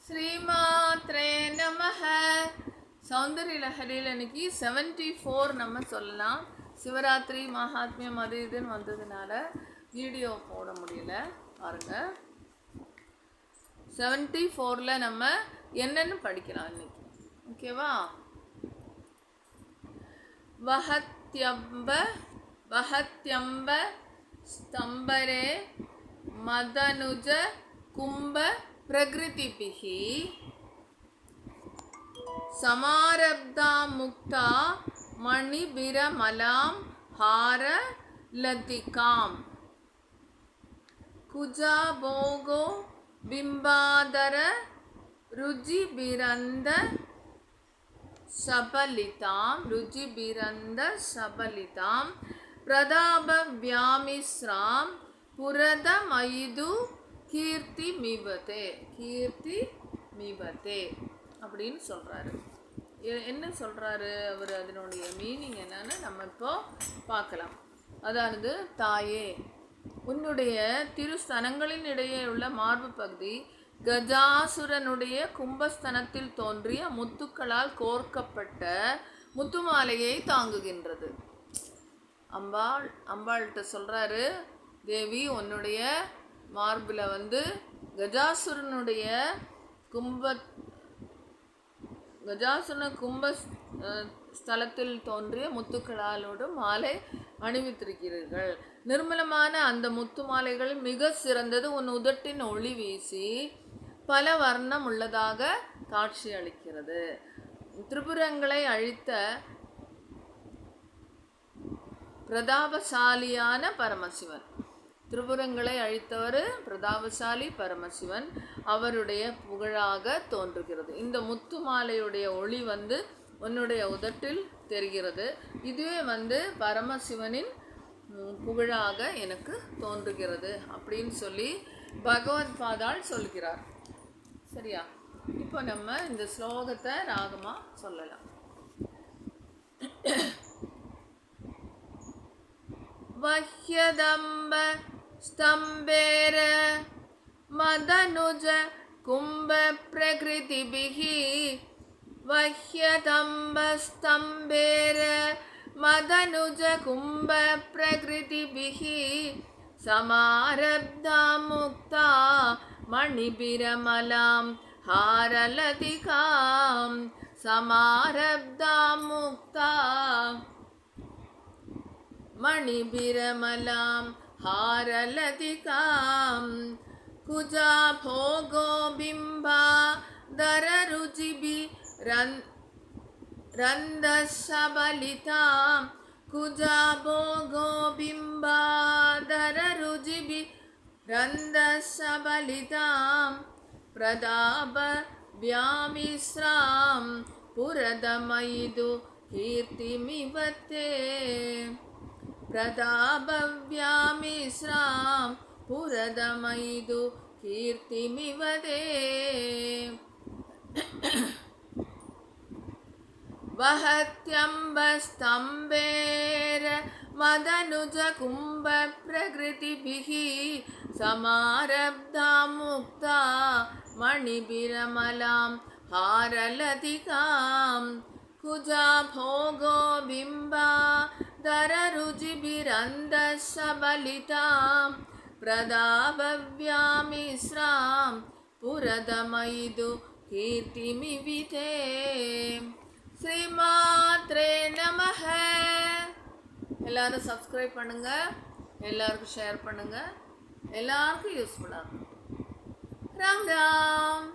ஸ்ரீமாத்ரே நமஹ. சௌந்தரிய லஹரியில் இன்னைக்கு 74 நம்ம சொல்லலாம். சிவராத்திரி மகாத்மியம் அது இதுன்னு வந்ததுனால வீடியோ போட முடியல. பாருங்க, 74ல் நம்ம என்னென்னு படிக்கலாம் இன்னைக்கு. ஓகேவா? வஹத்யம்ப ஸ்தம்பரே மதனுஜ கும்ப பிரகிருதிபிஹி சமாரப்தா முக்தா மணிபிரமலாம் ஹார லதிகாம் குஜா போகோ பிம்பாதர ருஜிபிரந்த சபலிதாம் பிரதாப வியாமிஸ்ராம் புரதமயிது கீர்த்தி மிவதே அப்படின்னு சொல்கிறாரு. என்ன சொல்கிறாரு அவர்? அதனுடைய மீனிங் என்னன்னு நம்ம இப்போ பார்க்கலாம். அதாவது, தாயே, உன்னுடைய திருஸ்தனங்களின் இடையே உள்ள மார்பு பகுதி கஜாசுரனுடைய கும்பஸ்தனத்தில் தோன்றிய முத்துக்களால் கோர்க்கப்பட்ட முத்துமாலையை தாங்குகின்றது. அம்பாள்கிட்ட சொல்கிறாரு, தேவி, உன்னுடைய மார்பில் கஜாசுரனுடைய கும்ப ஸ்தலத்தில் தோன்றிய முத்துக்களாலோடு மாலை அணிவித்திருக்கிறீர்கள். நிர்மலமான அந்த முத்து மாலைகள் மிக சிறந்தது. உன் உதட்டின் ஒளி வீசி பல வர்ணம் உள்ளதாக காட்சி அளிக்கிறது. திரிபுரங்களை அழித்த பிரதாபசாலியான பரமசிவன். திரிபுரங்களை அழித்தவர் பிரதாபசாலி பரமசிவன். அவருடைய புகழாக தோன்றுகிறது. இந்த முத்து மாலையுடைய ஒளி உன்னுடைய உதட்டில் தெரிகிறது. இதுவே பரமசிவனின் புகழாக எனக்கு தோன்றுகிறது அப்படின்னு சொல்லி பகவத் பாதாள் சொல்கிறார். சரியா? இப்போ நம்ம இந்த ஸ்லோகத்தை ராகமா சொல்லலாம். வஹ்யதம்ப ஸ்தம்பேர மதனுஜ கும்ப பிரகிருதிபிஹி வஹ்யதம்ப ஸ்தம்பேர மதனுஜ கும்ப பிரகிருதிபிஹி சமாரப்தா முக்தா மணிபிரமலாம் ஹாரலதிகாம் சமாரப்தா முக்தா மணிபிரமலாம் ஹாரலதிகாம் குஜா போகோ பிம்பா தரருஜிபி ரந்தசபலிதாம் குஜா போகோ பிம்பா தரருஜிபி ரந்தசபலிதாம் பிரதாப வியாமிஸ்ராம் புரதமயிது கீர்த்திமிவதே பிரதாபவ்யாமிஸ்ராம் புரதமயிது கீர்த்திமிவதே வஹத்யம்ப ஸ்தம்பேர மதனுஜ கும்ப பிரகிருதிபிஹி சமாரப்தா முக்தா மணிபிரமலாம் ஹாரலதிகாம் குஜா போகோ பிம்பா தரருஜிபிரந்தசபலிதாம் பிரதாபவ்யாமிஸ்ராம் புரதமயிது கீர்த்திமிவிதே. ஸ்ரீமாத்ரே நமஹ. எல்லாரும் சப்ஸ்கிரைப் பண்ணுங்க, எல்லாருக்கும் ஷேர் பண்ணுங்க, எல்லாருக்கும் யூஸ்ஃபுல்லாக இருக்கும். ராம் ராம்.